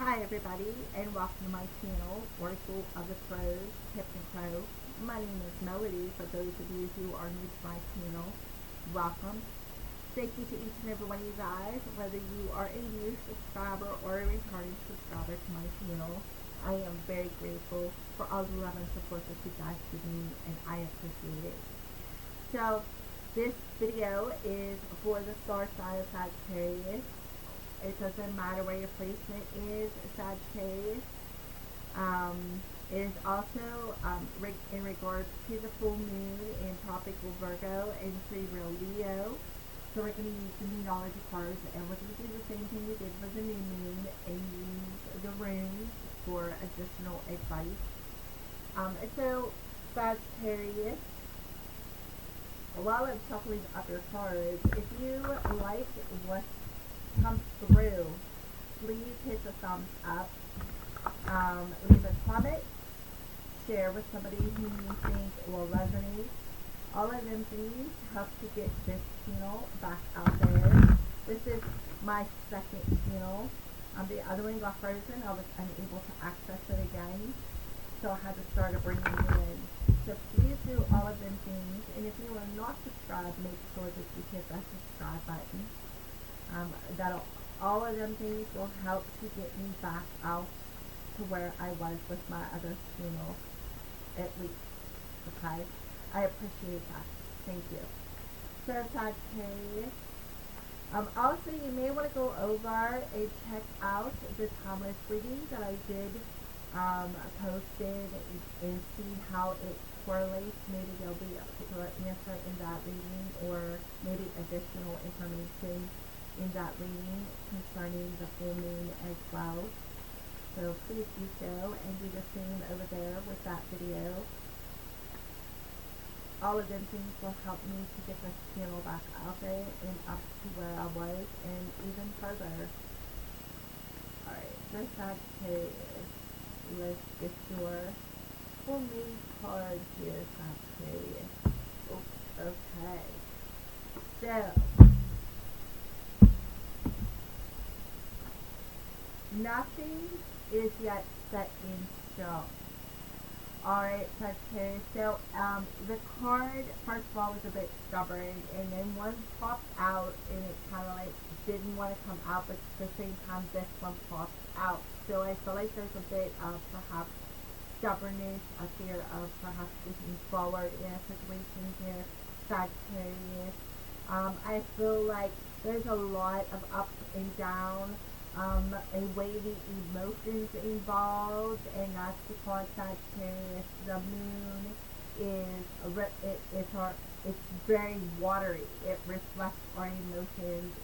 Hi everybody, and welcome to my channel, Oracle of the Crows, Tips and Crow. My name is Melody. For those of you who are new to my channel, welcome. Thank you to each and every one of you guys, whether you are a new subscriber or a returning subscriber to my channel. I am very grateful for all the love and support that you guys give me, and I appreciate it. So, this video is for the star sign of Sagittarius. It doesn't matter where your placement is, Sagittarius. It is also in regards to the full moon in tropical Virgo and free real Leo. So we're going to use the numerology cards, and we're going to do the same thing we did for the new moon and use the runes for additional advice. So Sagittarius, while I'm shuffling up your cards, if you like what comes through, please hit the thumbs up, leave a comment, share with somebody who you think will resonate. All of them things help to get this channel back out there. This is my second channel. The other one got frozen. I was unable to access it again, so I had to start bringing you in. So please do all of them things, and if you are not subscribed, make sure that you hit that subscribe button. All of them things will help to get me back out to where I was with my other channel, at least. Okay, I appreciate that. Thank you. So Sagittarius. Also, you may want to go over and check out the timeless reading that I did posted and see how it correlates. Maybe there'll be a particular answer in that reading, or maybe additional information in that reading concerning the full moon as well. So please do so, and do the same over there with that video. All of them things will help me to get this channel back out there and up to where I was, and even further. Alright, so Sagittarius, let's get your full moon card here, Sagittarius. Okay. So, nothing is yet set in stone. Alright, Sagittarius. So, the card, first of all, was a bit stubborn, and then one popped out, and it kind of like didn't want to come out, but at the same time, this one popped out. So, I feel like there's a bit of perhaps stubbornness, a fear of perhaps moving forward in a situation here, Sagittarius. I feel like there's a lot of up and down, and wavy emotions involved, and that's because Sagittarius, the moon it's very watery. It reflects our emotions.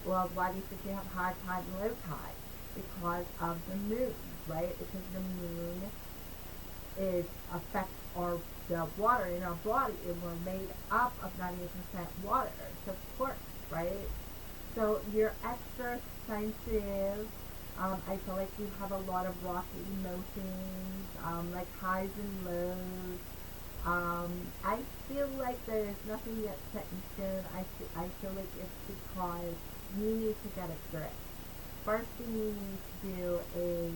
Why do you think you have high tide and low tide? Because of the moon, right? Because the moon affects the water in our body, and we're made up of 98% water. So of course, right? So you're extra sensitive. I feel like you have a lot of rocky emotions, like highs and lows. I feel like there's nothing yet set in stone. I feel like it's because you need to get a grip. First thing you need to do is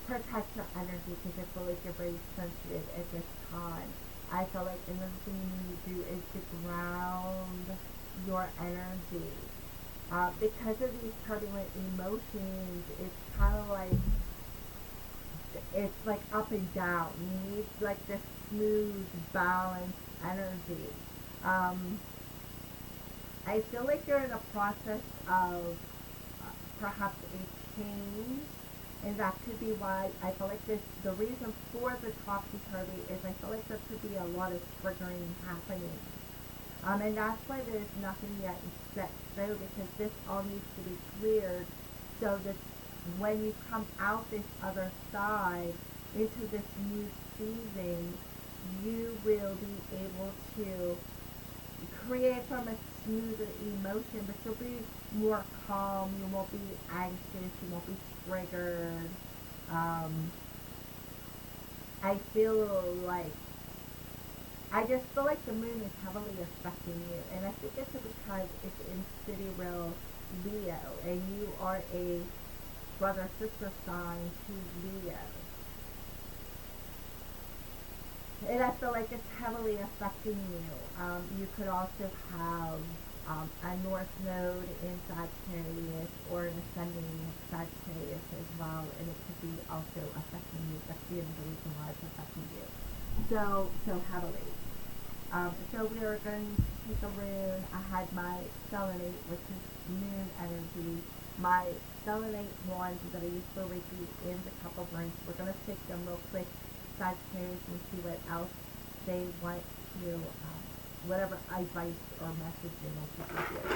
protect your energy, because I feel like you're very sensitive at this time. I feel like another thing you need to do is to ground your energy. Because of these turbulent emotions, it's kind of like, it's like up and down. You need like this smooth, balanced energy. I feel like you're in a process of perhaps a change, and that could be why I feel like the reason for the topsy-turvy is I feel like there could be a lot of triggering happening. And that's why there's nothing yet set stone, because this all needs to be cleared, so that when you come out this other side into this new season, you will be able to create from a smoother emotion, but you'll be more calm, you won't be anxious, you won't be triggered. I just feel like the moon is heavily affecting you, and I think it's because it's in City Real Leo, and you are a brother sister sign to Leo. And I feel like it's heavily affecting you. You could also have a north node in Sagittarius or an ascending Sagittarius as well, and it could be also affecting you. That's the reason why it's affecting you so heavily. So we are going to take a rune. I had my selenite, which is moon energy. My selenite wands that I use for Reiki in the couple runes. We're going to take them real quick, Sagittarius, and see what else they want to, whatever advice or message they want to give you.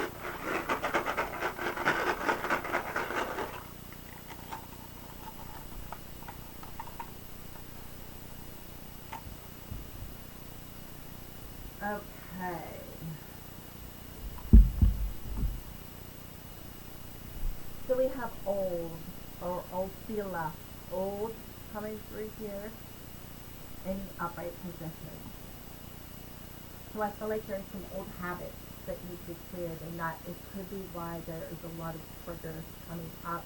Okay. So we have old, or old Ophila, old coming through here in the upright position. So I feel like there's some old habits that need to be cleared, and that it could be why there is a lot of triggers coming up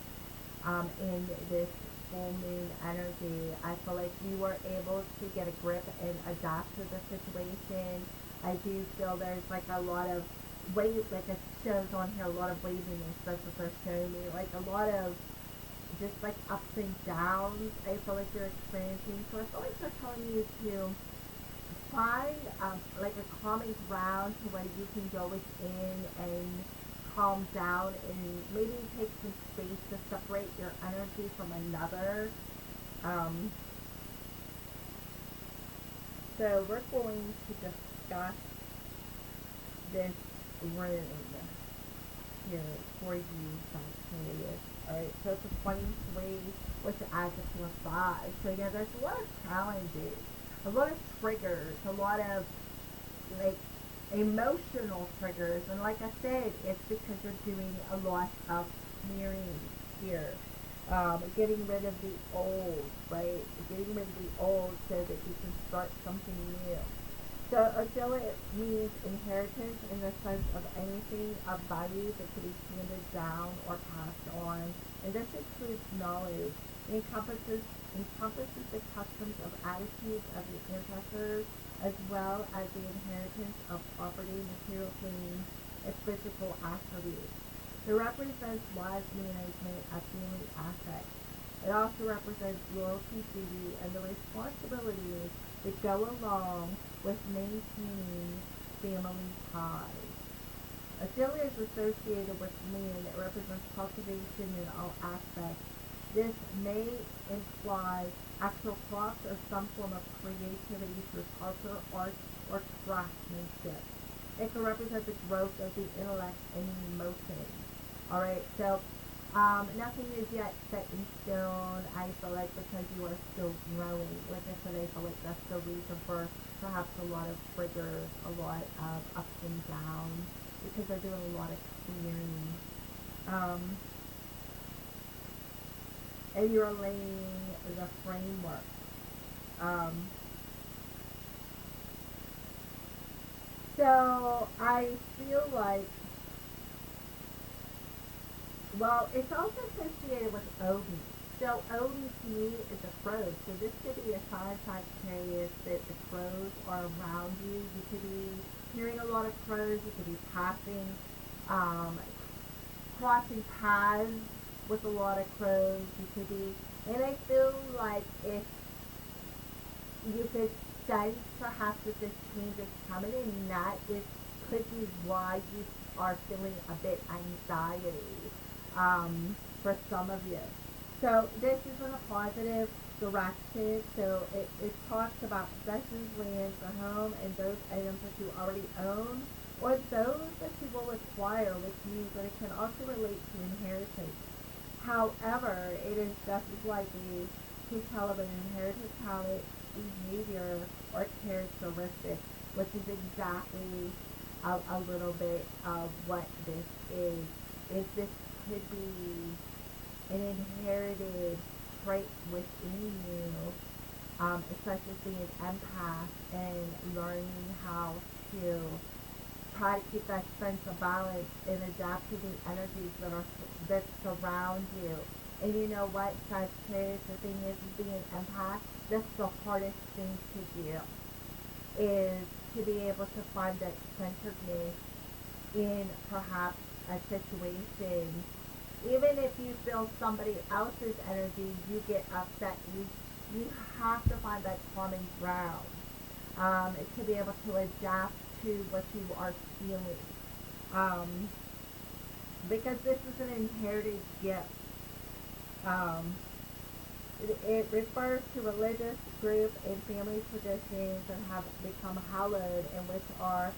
in this full moon energy. I feel like you were able to get a grip and adapt to the situation. I do feel there's like a lot of wave, like it shows on here, a lot of waviness. That's what they're showing me. Like a lot of just like ups and downs. I feel like you're experiencing. So I feel like they're telling you to find like a calming ground to where you can go within and calm down and maybe take some space to separate your energy from another. So we're going to discuss this rune here for you, Sagittarius. Alright, so it's a 23, which adds up to a 5. So yeah, there's a lot of challenges, a lot of triggers, a lot of like emotional triggers, and like I said, it's because you're doing a lot of clearing here. Getting rid of the old, right? Getting rid of the old so that you can start something new. So Argilla means inheritance in the sense of anything of value that could be handed down or passed on. And this includes knowledge. It encompasses the customs of attitudes of the ancestors, as well as the inheritance of property, material things, and physical attributes. It represents wise management of family assets. It also represents loyalty, duty, and the responsibilities that go along with maintaining family ties. Azalea is associated with land. It represents cultivation in all aspects. This may imply actual crops or some form of creativity through culture, art, or craftsmanship. It can represent the growth of the intellect and emotions. Alright, so nothing is yet set in stone, I feel like, because you are still growing. Like I said, I feel like that's the reason for perhaps a lot of triggers, a lot of ups and downs, because they're doing a lot of clearing. And you're laying the framework. So I feel like, well, it's also associated with Odin. So Odin to me is a crow. So this could be a sign, Sagittarius, that the crows are around you. You could be hearing a lot of crows. You could be crossing paths with a lot of crows. You could be, and I feel like if you could sense perhaps that this change is coming, and that it could be why you are feeling a bit anxiety. For some of you. So this is in a positive direction. So it talks about possessions, lands, or home, and those items that you already own, or those that you will acquire, which means that it can also relate to inheritance. However, it is just as likely to tell of an inherited talent, behavior, or characteristic, which is exactly a little bit of what this is. This could be an inherited trait within you, such as being an empath and learning how to try to keep that sense of balance and adapt to the energies that surround you. And you know what, Sagittarius, the thing is being an empath, that's the hardest thing to do, is to be able to find that centeredness in perhaps a situation. Even if you feel somebody else's energy, you get upset. You have to find that common ground, to be able to adapt to what you are feeling. Um, because this is an inherited gift. Um, it refers to religious group and family traditions that have become hallowed and which are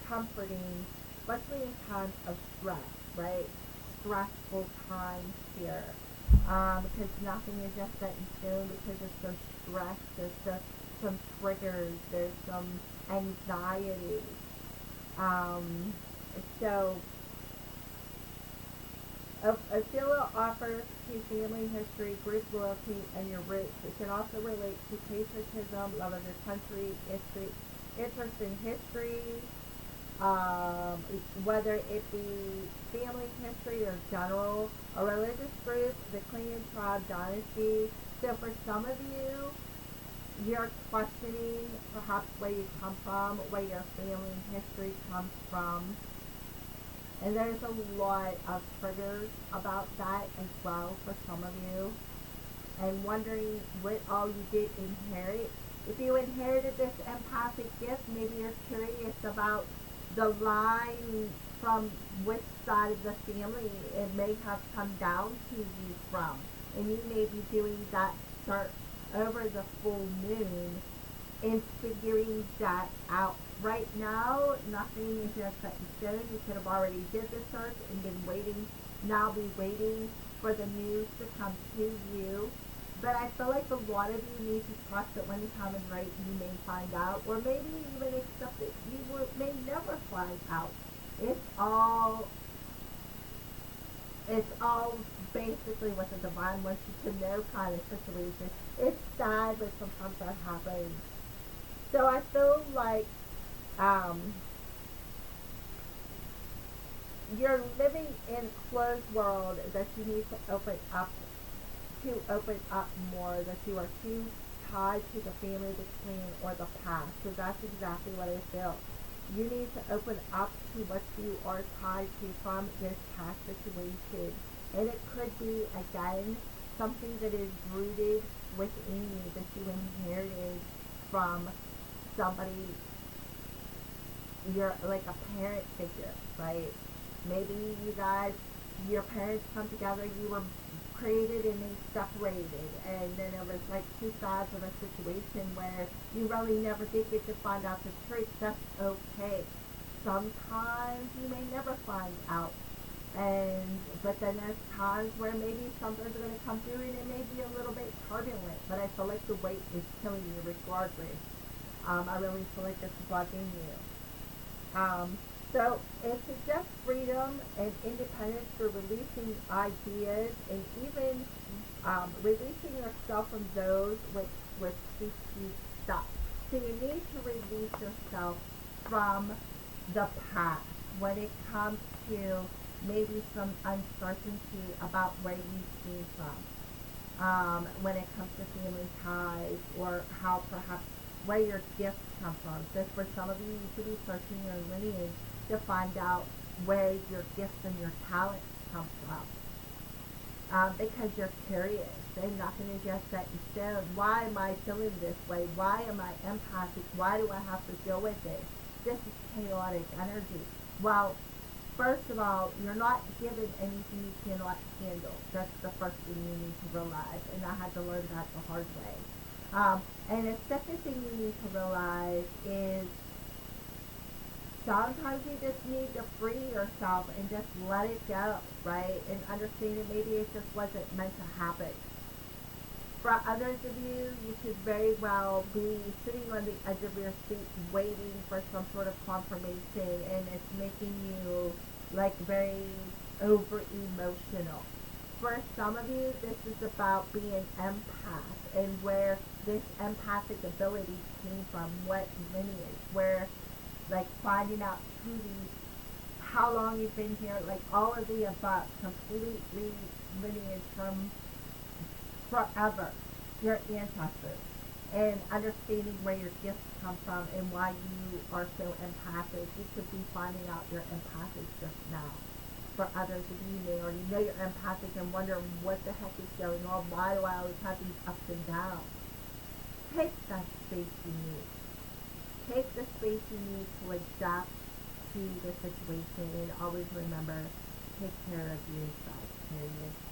comforting, especially in times of stress, right? Stressful times here. Because nothing is just set in stone because there's some stress, some triggers, there's some anxiety. Um, so a filial offers to family history, group loyalty, and your roots. It can also relate to patriotism, love of your country, history, interest in history, whether it be family history or general, a religious group, the clan, tribe, dynasty. So for some of you, you're questioning perhaps where you come from, where your family history comes from. And there's a lot of triggers about that as well for some of you. And wondering what all you did inherit. If you inherited this empathic gift, maybe you're curious about the line from which side of the family it may have come down to you from. And you may be doing that search over the full moon and figuring that out. Right now, nothing is just set in stone. You could have already did the search and been waiting, now be waiting for the news to come to you. But I feel like a lot of you need to trust that when the time is right, you may find out, or maybe even accept that may never find out. It's all, it's all basically what the divine wants you to know kind of situation. It's sad, but sometimes that happens. So I feel like um, you're living in a closed world that you need to open up more, that you are too tied to the family, the clan, or the past. So that's exactly what I feel. You need to open up to what you are tied to from this past situation. And it could be, again, something that is rooted within you that you inherited from somebody, you're like a parent figure, right? Maybe you guys, your parents come together, you were created and they separated, and then it was like two sides of a situation where you really never did get to find out the truth. That's okay. Sometimes you may never find out, but then there's times where maybe something's going to come through and it may be a little bit turbulent, but I feel like the weight is killing you regardless. I really feel like this is bugging you. So it suggests freedom and independence for releasing ideas and even releasing yourself from those which keep you stuck. So you need to release yourself from the past when it comes to maybe some uncertainty about where you came from. When it comes to family ties or how perhaps where your gifts come from. So for some of you, you could be searching your lineage to find out where your gifts and your talents come from. Because you're curious and nothing is just set in stone. Why am I feeling this way? Why am I empathic? Why do I have to deal with this? This is chaotic energy. Well, first of all, you're not given anything you cannot handle. That's the first thing you need to realize, and I had to learn that the hard way. And the second thing you need to realize is sometimes you just need to free yourself and just let it go, right? And understand that maybe it just wasn't meant to happen. For others of you, you could very well be sitting on the edge of your seat waiting for some sort of confirmation, and it's making you like very over emotional. For some of you, this is about being an empath and where this empathic ability came from, what lineage, where like finding out who how long you've been here, like all of the above, completely lineage from forever, your ancestors, and understanding where your gifts come from and why you are so empathic. You could be finding out you're empathic just now. For others of you may already know you're empathic and wonder what the heck is going on. Why do I always have these ups and downs? Take that space you need. Take the space you need to adapt to the situation, and always remember, take care of yourself, period.